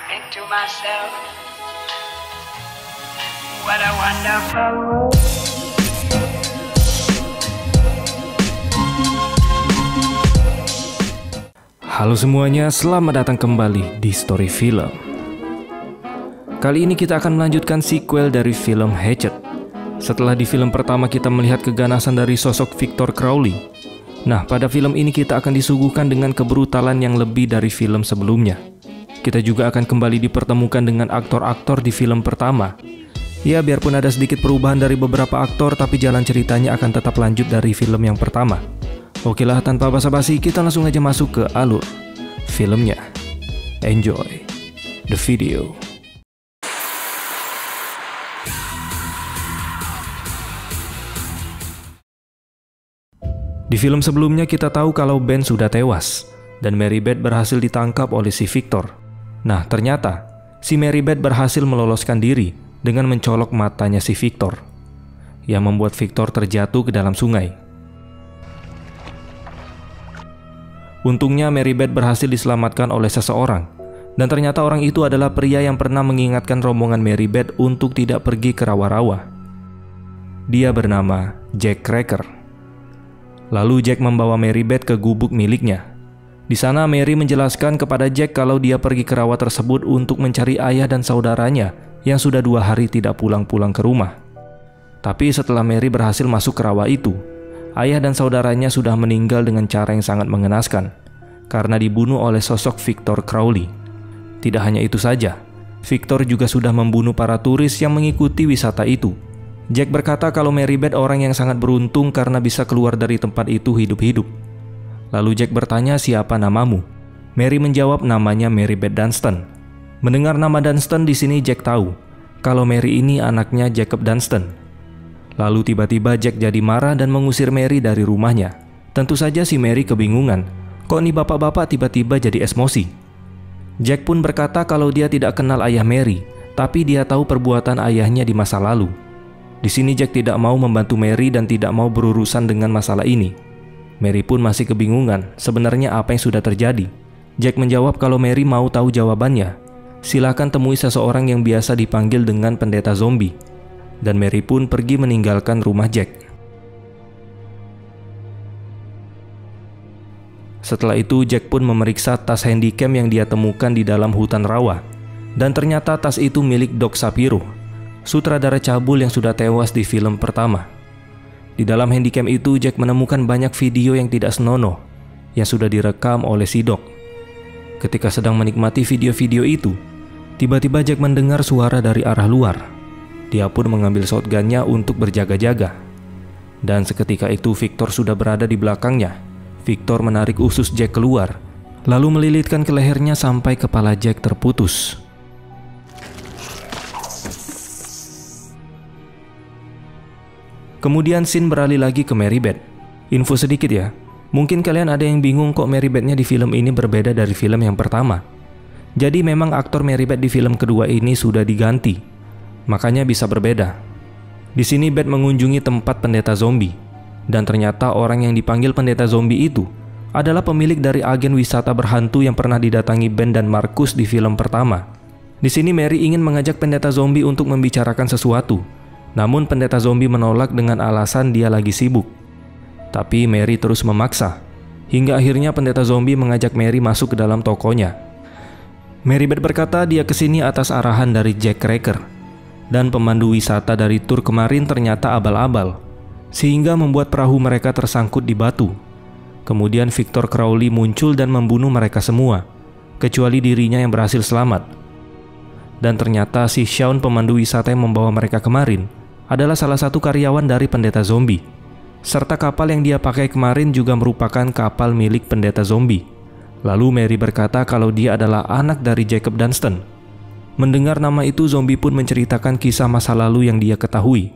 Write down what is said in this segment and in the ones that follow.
think to myself, what a wonderful world. Halo semuanya, selamat datang kembali di Story Film. Kali ini kita akan melanjutkan sequel dari film Hatchet. Setelah di film pertama kita melihat keganasan dari sosok Victor Crowley. Nah, pada film ini kita akan disuguhkan dengan kebrutalan yang lebih dari film sebelumnya. Kita juga akan kembali dipertemukan dengan aktor-aktor di film pertama. Ya, biarpun ada sedikit perubahan dari beberapa aktor, tapi jalan ceritanya akan tetap lanjut dari film yang pertama. Oke lah, tanpa basa-basi, kita langsung aja masuk ke alur filmnya. Enjoy the video. Di film sebelumnya kita tahu kalau Ben sudah tewas dan Mary Beth berhasil ditangkap oleh si Victor. Nah, ternyata si Mary Beth berhasil meloloskan diri dengan mencolok matanya si Victor, yang membuat Victor terjatuh ke dalam sungai. Untungnya Mary Beth berhasil diselamatkan oleh seseorang, dan ternyata orang itu adalah pria yang pernah mengingatkan rombongan Mary Beth untuk tidak pergi ke rawa-rawa. Dia bernama Jack Cracker. Lalu Jack membawa Mary Beth ke gubuk miliknya. Di sana Mary menjelaskan kepada Jack kalau dia pergi ke rawa tersebut untuk mencari ayah dan saudaranya yang sudah 2 hari tidak pulang-pulang ke rumah. Tapi setelah Mary berhasil masuk ke rawa itu, ayah dan saudaranya sudah meninggal dengan cara yang sangat mengenaskan karena dibunuh oleh sosok Victor Crowley. Tidak hanya itu saja, Victor juga sudah membunuh para turis yang mengikuti wisata itu. Jack berkata kalau Mary Beth orang yang sangat beruntung karena bisa keluar dari tempat itu hidup-hidup. Lalu Jack bertanya, siapa namamu? Mary menjawab namanya Mary Beth Dunstan. Mendengar nama Dunstan di sini Jack tahu kalau Mary ini anaknya Jacob Dunstan. Lalu tiba-tiba Jack jadi marah dan mengusir Mary dari rumahnya. Tentu saja si Mary kebingungan. Kok nih bapak-bapak tiba-tiba jadi emosi? Jack pun berkata kalau dia tidak kenal ayah Mary, tapi dia tahu perbuatan ayahnya di masa lalu. Di sini Jack tidak mau membantu Mary dan tidak mau berurusan dengan masalah ini. Mary pun masih kebingungan sebenarnya apa yang sudah terjadi. Jack menjawab kalau Mary mau tahu jawabannya, silakan temui seseorang yang biasa dipanggil dengan pendeta zombie. Dan Mary pun pergi meninggalkan rumah Jack. Setelah itu Jack pun memeriksa tas handycam yang dia temukan di dalam hutan rawa. Dan ternyata tas itu milik Doc Shapiro, sutradara cabul yang sudah tewas di film pertama. Di dalam handycam itu Jack menemukan banyak video yang tidak senonoh yang sudah direkam oleh si Doc. Ketika sedang menikmati video-video itu, tiba-tiba Jack mendengar suara dari arah luar. Dia pun mengambil shotgunnya untuk berjaga-jaga. Dan seketika itu Victor sudah berada di belakangnya. Victor menarik usus Jack keluar, lalu melilitkan ke lehernya sampai kepala Jack terputus. Kemudian scene beralih lagi ke Mary Beth. Info sedikit ya, mungkin kalian ada yang bingung kok Mary Beth-nya di film ini berbeda dari film yang pertama. Jadi memang aktor Mary Beth di film kedua ini sudah diganti, makanya bisa berbeda. Di sini Beth mengunjungi tempat pendeta zombie, dan ternyata orang yang dipanggil pendeta zombie itu adalah pemilik dari agen wisata berhantu yang pernah didatangi Ben dan Marcus di film pertama. Di sini Mary ingin mengajak pendeta zombie untuk membicarakan sesuatu. Namun pendeta zombie menolak dengan alasan dia lagi sibuk. Tapi Mary terus memaksa, hingga akhirnya pendeta zombie mengajak Mary masuk ke dalam tokonya. Mary Beth berkata dia kesini atas arahan dari Jack Cracker, dan pemandu wisata dari tur kemarin ternyata abal-abal, sehingga membuat perahu mereka tersangkut di batu. Kemudian Victor Crowley muncul dan membunuh mereka semua, kecuali dirinya yang berhasil selamat. Dan ternyata si Sean pemandu wisata yang membawa mereka kemarin adalah salah satu karyawan dari pendeta zombie. Serta kapal yang dia pakai kemarin juga merupakan kapal milik pendeta zombie. Lalu Mary berkata kalau dia adalah anak dari Jacob Dunstan. Mendengar nama itu, zombie pun menceritakan kisah masa lalu yang dia ketahui.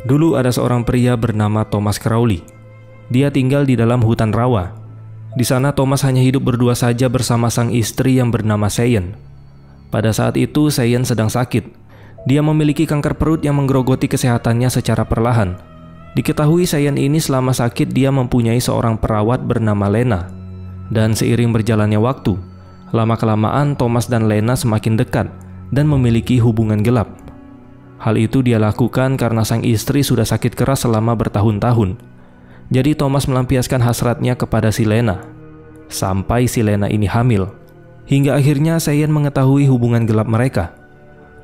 Dulu ada seorang pria bernama Thomas Crowley. Dia tinggal di dalam hutan rawa. Di sana Thomas hanya hidup berdua saja bersama sang istri yang bernama Cheyenne. Pada saat itu Cheyenne sedang sakit. Dia memiliki kanker perut yang menggerogoti kesehatannya secara perlahan. Diketahui Cheyenne ini selama sakit dia mempunyai seorang perawat bernama Lena. Dan seiring berjalannya waktu, Lama-kelamaan Thomas dan Lena semakin dekat dan memiliki hubungan gelap. Hal itu dia lakukan karena sang istri sudah sakit keras selama bertahun-tahun. Jadi Thomas melampiaskan hasratnya kepada si Lena. Sampai si Lena ini hamil. Hingga akhirnya Cheyenne mengetahui hubungan gelap mereka.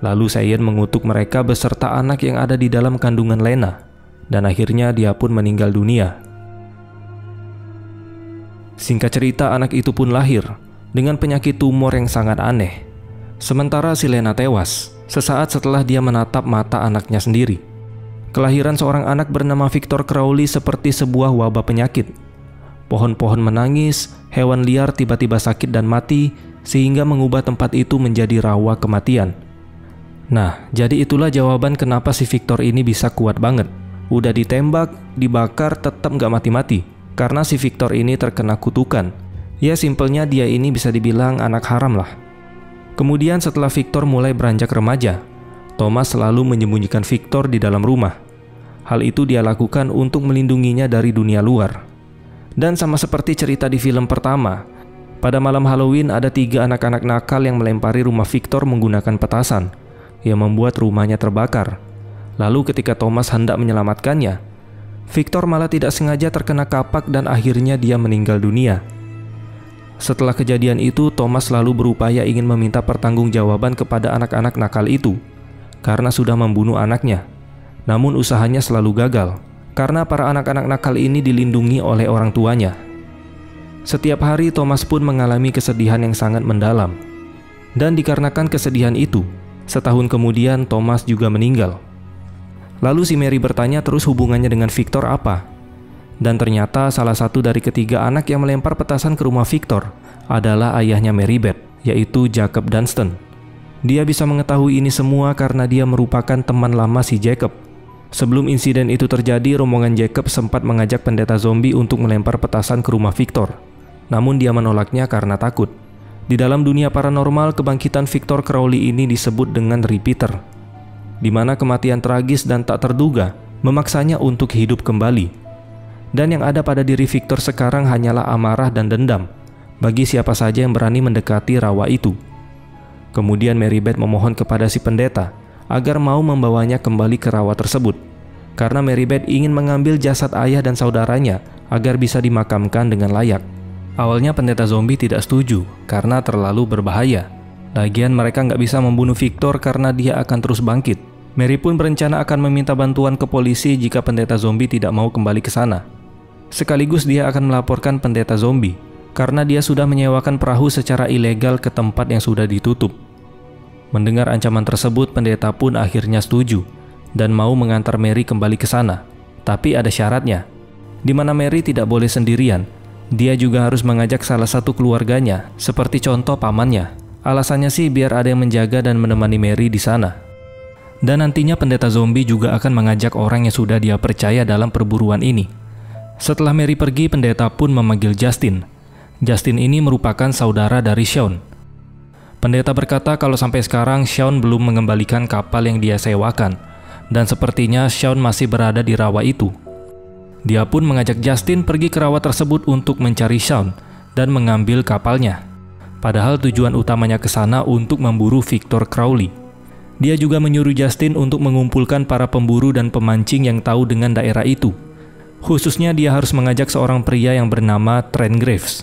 Lalu Cheyenne mengutuk mereka beserta anak yang ada di dalam kandungan Lena. Dan akhirnya dia pun meninggal dunia. Singkat cerita, anak itu pun lahir dengan penyakit tumor yang sangat aneh. Sementara si Lena tewas sesaat setelah dia menatap mata anaknya sendiri. Kelahiran seorang anak bernama Victor Crowley seperti sebuah wabah penyakit. Pohon-pohon menangis, hewan liar tiba-tiba sakit dan mati, sehingga mengubah tempat itu menjadi rawa kematian. Nah, jadi itulah jawaban kenapa si Victor ini bisa kuat banget. Udah ditembak, dibakar, tetap gak mati-mati. Karena si Victor ini terkena kutukan. Ya simpelnya dia ini bisa dibilang anak haram lah. Kemudian setelah Victor mulai beranjak remaja, Thomas selalu menyembunyikan Victor di dalam rumah. Hal itu dia lakukan untuk melindunginya dari dunia luar. Dan sama seperti cerita di film pertama, pada malam Halloween ada 3 anak-anak nakal yang melempari rumah Victor menggunakan petasan, yang membuat rumahnya terbakar. Lalu ketika Thomas hendak menyelamatkannya, Victor malah tidak sengaja terkena kapak dan akhirnya dia meninggal dunia. Setelah kejadian itu, Thomas selalu berupaya ingin meminta pertanggungjawaban kepada anak-anak nakal itu karena sudah membunuh anaknya. Namun usahanya selalu gagal karena para anak-anak nakal ini dilindungi oleh orang tuanya. Setiap hari Thomas pun mengalami kesedihan yang sangat mendalam. Dan dikarenakan kesedihan itu, setahun kemudian Thomas juga meninggal. Lalu si Mary bertanya terus hubungannya dengan Victor apa? Dan ternyata salah satu dari ketiga anak yang melempar petasan ke rumah Victor adalah ayahnya Mary Beth, yaitu Jacob Dunston. Dia bisa mengetahui ini semua karena dia merupakan teman lama si Jacob. Sebelum insiden itu terjadi, rombongan Jacob sempat mengajak pendeta zombie untuk melempar petasan ke rumah Victor. Namun dia menolaknya karena takut. Di dalam dunia paranormal, kebangkitan Victor Crowley ini disebut dengan repeater, di mana kematian tragis dan tak terduga memaksanya untuk hidup kembali. Dan yang ada pada diri Victor sekarang hanyalah amarah dan dendam bagi siapa saja yang berani mendekati rawa itu. Kemudian Mary Beth memohon kepada si pendeta agar mau membawanya kembali ke rawa tersebut, karena Mary Beth ingin mengambil jasad ayah dan saudaranya agar bisa dimakamkan dengan layak. Awalnya pendeta zombie tidak setuju karena terlalu berbahaya. Lagian mereka nggak bisa membunuh Victor karena dia akan terus bangkit. Mary pun berencana akan meminta bantuan ke polisi jika pendeta zombie tidak mau kembali ke sana. Sekaligus dia akan melaporkan pendeta zombie karena dia sudah menyewakan perahu secara ilegal ke tempat yang sudah ditutup. Mendengar ancaman tersebut, pendeta pun akhirnya setuju dan mau mengantar Mary kembali ke sana. Tapi ada syaratnya, di mana Mary tidak boleh sendirian. Dia juga harus mengajak salah satu keluarganya, seperti contoh pamannya. Alasannya sih biar ada yang menjaga dan menemani Mary di sana. Dan nantinya pendeta zombie juga akan mengajak orang yang sudah dia percaya dalam perburuan ini. Setelah Mary pergi, pendeta pun memanggil Justin. Justin ini merupakan saudara dari Sean. Pendeta berkata kalau sampai sekarang Sean belum mengembalikan kapal yang dia sewakan, dan sepertinya Sean masih berada di rawa itu. Dia pun mengajak Justin pergi ke rawa tersebut untuk mencari Sean dan mengambil kapalnya. Padahal tujuan utamanya ke sana untuk memburu Victor Crowley. Dia juga menyuruh Justin untuk mengumpulkan para pemburu dan pemancing yang tahu dengan daerah itu. Khususnya dia harus mengajak seorang pria yang bernama Trent Graves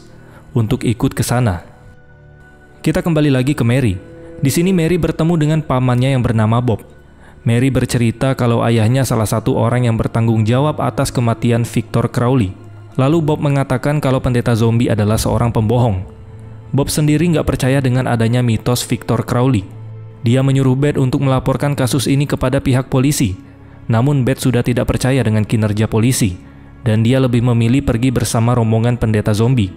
untuk ikut ke sana. Kita kembali lagi ke Mary. Di sini Mary bertemu dengan pamannya yang bernama Bob. Mary bercerita kalau ayahnya salah satu orang yang bertanggung jawab atas kematian Victor Crowley. Lalu Bob mengatakan kalau pendeta zombie adalah seorang pembohong. Bob sendiri nggak percaya dengan adanya mitos Victor Crowley. Dia menyuruh Beth untuk melaporkan kasus ini kepada pihak polisi. Namun Beth sudah tidak percaya dengan kinerja polisi, dan dia lebih memilih pergi bersama rombongan pendeta zombie.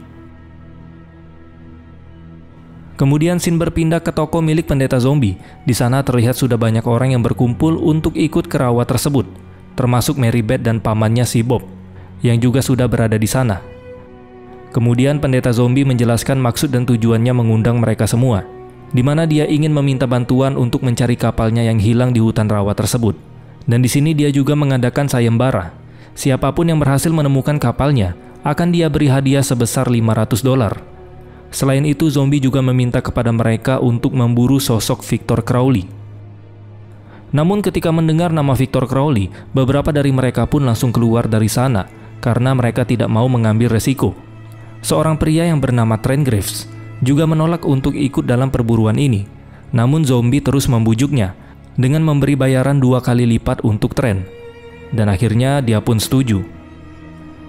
Kemudian scene berpindah ke toko milik pendeta zombie. Di sana terlihat sudah banyak orang yang berkumpul untuk ikut ke rawa tersebut, termasuk Mary Beth dan pamannya si Bob, yang juga sudah berada di sana. Kemudian pendeta zombie menjelaskan maksud dan tujuannya mengundang mereka semua, di mana dia ingin meminta bantuan untuk mencari kapalnya yang hilang di hutan rawa tersebut. Dan di sini dia juga mengadakan sayembara. Siapapun yang berhasil menemukan kapalnya akan dia beri hadiah sebesar $500. Selain itu, zombie juga meminta kepada mereka untuk memburu sosok Victor Crowley. Namun ketika mendengar nama Victor Crowley, beberapa dari mereka pun langsung keluar dari sana karena mereka tidak mau mengambil resiko. Seorang pria yang bernama Trent Graves juga menolak untuk ikut dalam perburuan ini. Namun zombie terus membujuknya dengan memberi bayaran 2 kali lipat untuk Trent. Dan akhirnya dia pun setuju.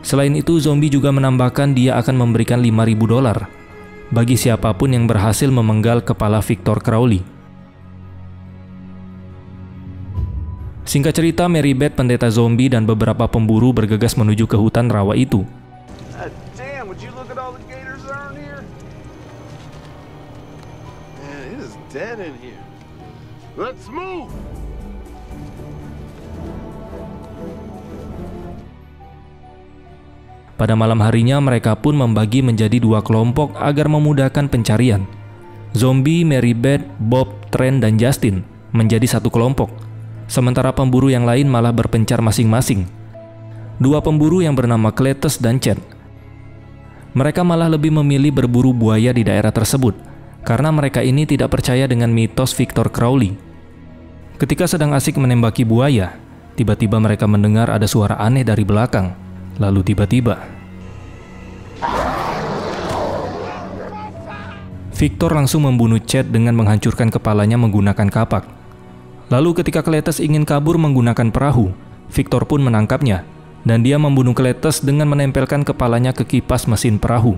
Selain itu, zombie juga menambahkan dia akan memberikan $5.000 bagi siapapun yang berhasil memenggal kepala Victor Crowley. Singkat cerita, Mary Beth, pendeta zombie, dan beberapa pemburu bergegas menuju ke hutan rawa itu. Damn, would you look at all the gators that are in here? Man, it is dead in here. Let's move! Pada malam harinya, mereka pun membagi menjadi 2 kelompok agar memudahkan pencarian. Zombie, Mary Beth, Bob, Trent, dan Justin menjadi 1 kelompok. Sementara pemburu yang lain malah berpencar masing-masing. 2 pemburu yang bernama Cletus dan Chad. Mereka malah lebih memilih berburu buaya di daerah tersebut, karena mereka ini tidak percaya dengan mitos Victor Crowley. Ketika sedang asik menembaki buaya, tiba-tiba mereka mendengar ada suara aneh dari belakang. Lalu tiba-tiba Victor langsung membunuh Chad dengan menghancurkan kepalanya menggunakan kapak. Lalu ketika Cletus ingin kabur menggunakan perahu, Victor pun menangkapnya, dan dia membunuh Cletus dengan menempelkan kepalanya ke kipas mesin perahu.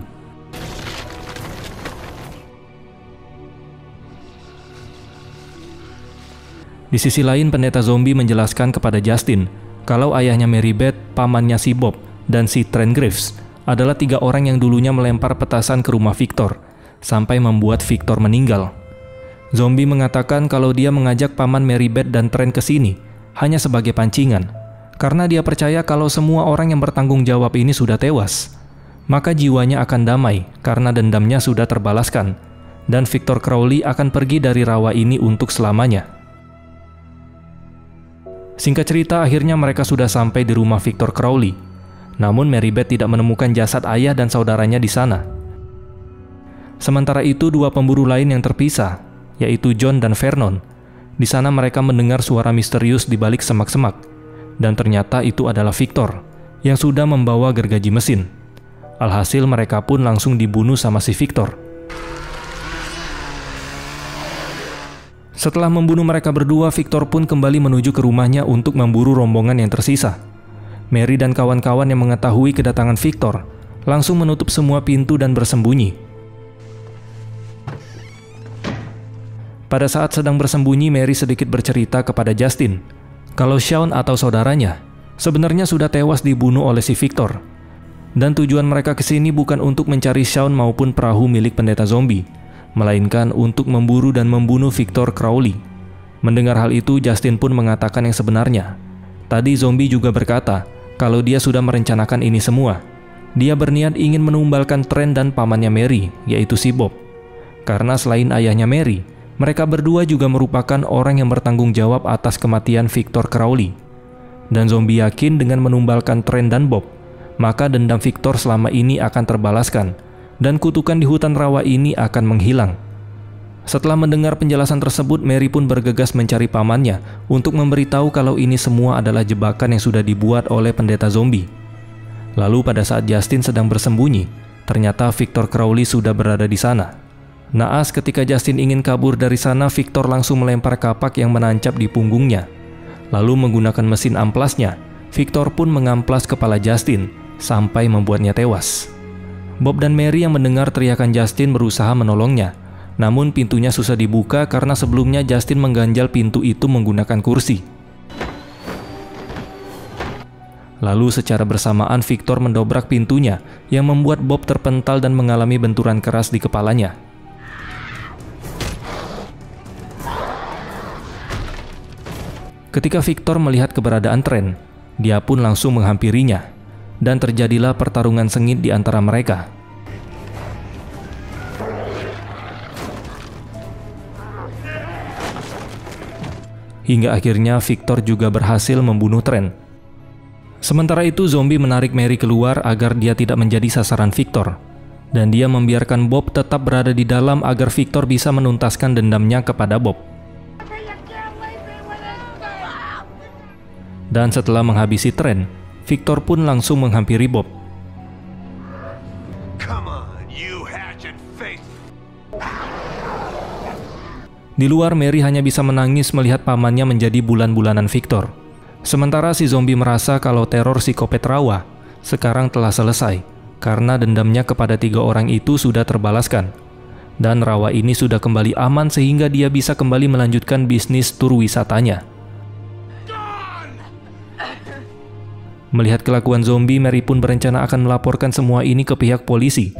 Di sisi lain, pendeta zombie menjelaskan kepada Justin kalau ayahnya Mary Beth, pamannya si Bob, dan si Trent Graves adalah 3 orang yang dulunya melempar petasan ke rumah Victor, sampai membuat Victor meninggal. Zombie mengatakan kalau dia mengajak paman Mary Beth dan Trent ke sini hanya sebagai pancingan, karena dia percaya kalau semua orang yang bertanggung jawab ini sudah tewas, maka jiwanya akan damai karena dendamnya sudah terbalaskan, dan Victor Crowley akan pergi dari rawa ini untuk selamanya. Singkat cerita, akhirnya mereka sudah sampai di rumah Victor Crowley. Namun Mary Beth tidak menemukan jasad ayah dan saudaranya di sana. Sementara itu, 2 pemburu lain yang terpisah, yaitu John dan Vernon. Di sana mereka mendengar suara misterius di balik semak-semak, dan ternyata itu adalah Victor yang sudah membawa gergaji mesin. Alhasil mereka pun langsung dibunuh sama si Victor. Setelah membunuh mereka berdua, Victor pun kembali menuju ke rumahnya untuk memburu rombongan yang tersisa. Mary dan kawan-kawan yang mengetahui kedatangan Victor langsung menutup semua pintu dan bersembunyi. Pada saat sedang bersembunyi, Mary sedikit bercerita kepada Justin kalau Sean atau saudaranya sebenarnya sudah tewas dibunuh oleh si Victor. Dan tujuan mereka ke sini bukan untuk mencari Sean maupun perahu milik pendeta zombie, melainkan untuk memburu dan membunuh Victor Crowley. Mendengar hal itu, Justin pun mengatakan yang sebenarnya. Tadi zombie juga berkata kalau dia sudah merencanakan ini semua. Dia berniat ingin menumbalkan Trent dan pamannya Mary, yaitu si Bob. Karena selain ayahnya Mary, mereka berdua juga merupakan orang yang bertanggung jawab atas kematian Victor Crowley. Dan zombie yakin dengan menumbalkan Trent dan Bob, maka dendam Victor selama ini akan terbalaskan, dan kutukan di hutan rawa ini akan menghilang. Setelah mendengar penjelasan tersebut, Mary pun bergegas mencari pamannya untuk memberitahu kalau ini semua adalah jebakan yang sudah dibuat oleh pendeta zombie. Lalu pada saat Justin sedang bersembunyi, ternyata Victor Crowley sudah berada di sana. Naas, ketika Justin ingin kabur dari sana, Victor langsung melempar kapak yang menancap di punggungnya. Lalu menggunakan mesin amplasnya, Victor pun mengamplas kepala Justin sampai membuatnya tewas. Bob dan Mary yang mendengar teriakan Justin berusaha menolongnya, namun pintunya susah dibuka karena sebelumnya Justin mengganjal pintu itu menggunakan kursi. Lalu secara bersamaan Victor mendobrak pintunya yang membuat Bob terpental dan mengalami benturan keras di kepalanya. Ketika Victor melihat keberadaan Trent, dia pun langsung menghampirinya, dan terjadilah pertarungan sengit di antara mereka. Hingga akhirnya Victor juga berhasil membunuh Trent. Sementara itu zombie menarik Mary keluar agar dia tidak menjadi sasaran Victor. dan dia membiarkan Bob tetap berada di dalam agar Victor bisa menuntaskan dendamnya kepada Bob. Dan setelah menghabisi tren, Victor pun langsung menghampiri Bob. Come on, you hatchet-faced. Di luar, Mary hanya bisa menangis melihat pamannya menjadi bulan-bulanan Victor. Sementara si zombie merasa kalau teror psikopat Rawa sekarang telah selesai, karena dendamnya kepada 3 orang itu sudah terbalaskan. Dan Rawa ini sudah kembali aman sehingga dia bisa kembali melanjutkan bisnis tur wisatanya. Melihat kelakuan zombie, Mary pun berencana akan melaporkan semua ini ke pihak polisi.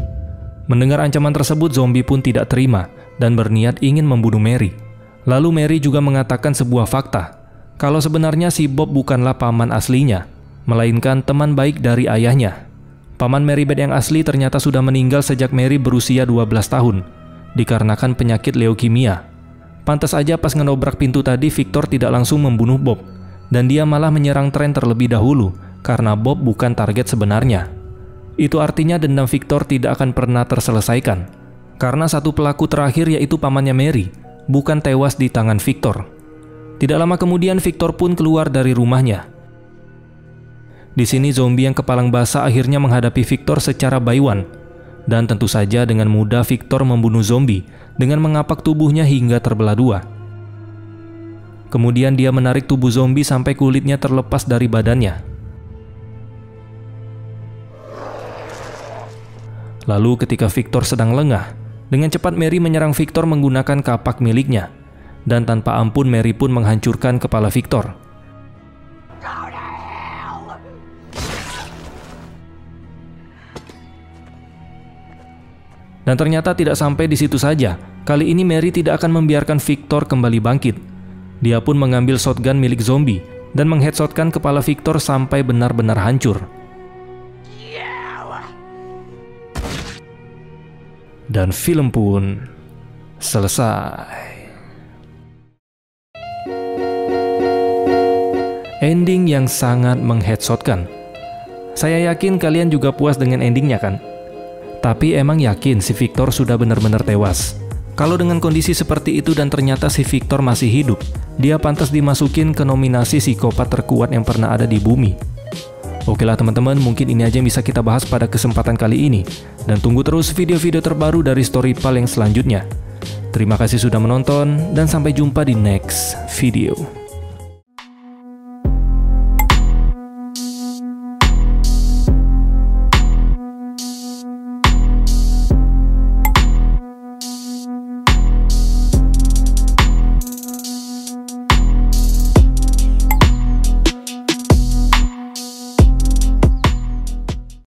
Mendengar ancaman tersebut, zombie pun tidak terima dan berniat ingin membunuh Mary. Lalu Mary juga mengatakan sebuah fakta, kalau sebenarnya si Bob bukanlah paman aslinya, melainkan teman baik dari ayahnya. Paman Mary Beth yang asli ternyata sudah meninggal sejak Mary berusia 12 tahun, dikarenakan penyakit leukemia. Pantas aja pas ngenobrak pintu tadi, Victor tidak langsung membunuh Bob, dan dia malah menyerang Trent terlebih dahulu, karena Bob bukan target sebenarnya. Itu artinya dendam Victor tidak akan pernah terselesaikan, karena satu pelaku terakhir yaitu pamannya Mary, bukan tewas di tangan Victor. Tidak lama kemudian Victor pun keluar dari rumahnya. Di sini zombie yang kepalang basah akhirnya menghadapi Victor secara by one, dan tentu saja dengan mudah Victor membunuh zombie dengan mengapak tubuhnya hingga terbelah 2. Kemudian dia menarik tubuh zombie sampai kulitnya terlepas dari badannya. Lalu ketika Victor sedang lengah, dengan cepat Mary menyerang Victor menggunakan kapak miliknya. Dan tanpa ampun Mary pun menghancurkan kepala Victor. Dan ternyata tidak sampai di situ saja. Kali ini Mary tidak akan membiarkan Victor kembali bangkit. Dia pun mengambil shotgun milik zombie dan mengheadshotkan kepala Victor sampai benar-benar hancur. Dan film pun selesai. Ending yang sangat mengheadshotkan. Saya yakin kalian juga puas dengan endingnya kan? Tapi emang yakin si Victor sudah benar-benar tewas? Kalau dengan kondisi seperti itu dan ternyata si Victor masih hidup, dia pantas dimasukin ke nominasi psikopat terkuat yang pernah ada di bumi. Oke lah teman-teman, mungkin ini aja yang bisa kita bahas pada kesempatan kali ini. Dan tunggu terus video-video terbaru dari Storypal yang selanjutnya. Terima kasih sudah menonton, dan sampai jumpa di next video.